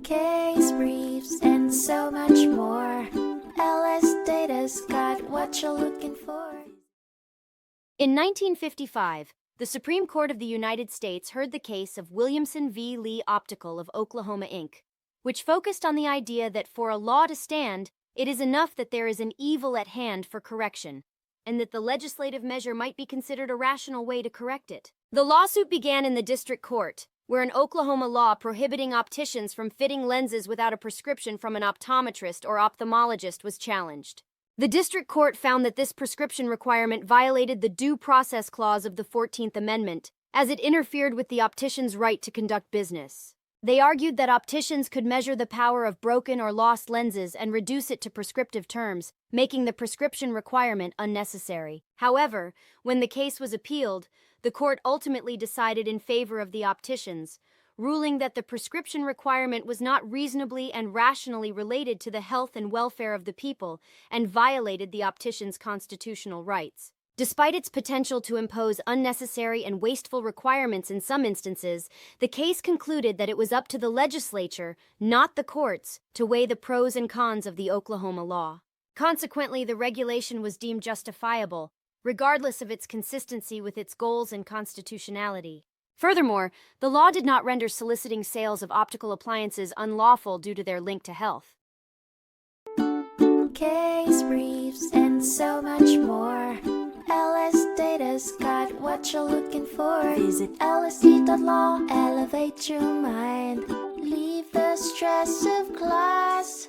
case briefs, and so much more. LSData's got what you're looking for. In 1955, the Supreme Court of the United States heard the case of Williamson v. Lee Optical of Oklahoma, Inc., which focused on the idea that for a law to stand, it is enough that there is an evil at hand for correction, and that the legislative measure might be considered a rational way to correct it. The lawsuit began in the district court, where an Oklahoma law prohibiting opticians from fitting lenses without a prescription from an optometrist or ophthalmologist was challenged. The district court found that this prescription requirement violated the Due Process Clause of the 14th Amendment, as it interfered with the optician's right to conduct business. They argued that opticians could measure the power of broken or lost lenses and reduce it to prescriptive terms, making the prescription requirement unnecessary. However, when the case was appealed, the court ultimately decided in favor of the opticians, ruling that the prescription requirement was not reasonably and rationally related to the health and welfare of the people and violated the opticians' constitutional rights. Despite its potential to impose unnecessary and wasteful requirements in some instances, the case concluded that it was up to the legislature, not the courts, to weigh the pros and cons of the Oklahoma law. Consequently, the regulation was deemed justifiable, regardless of its consistency with its goals and constitutionality. Furthermore, the law did not render soliciting sales of optical appliances unlawful due to their link to health. Case briefs, and so much more. LSData's got what you're looking for. Visit lsd.law, elevate your mind. Leave the stress of class.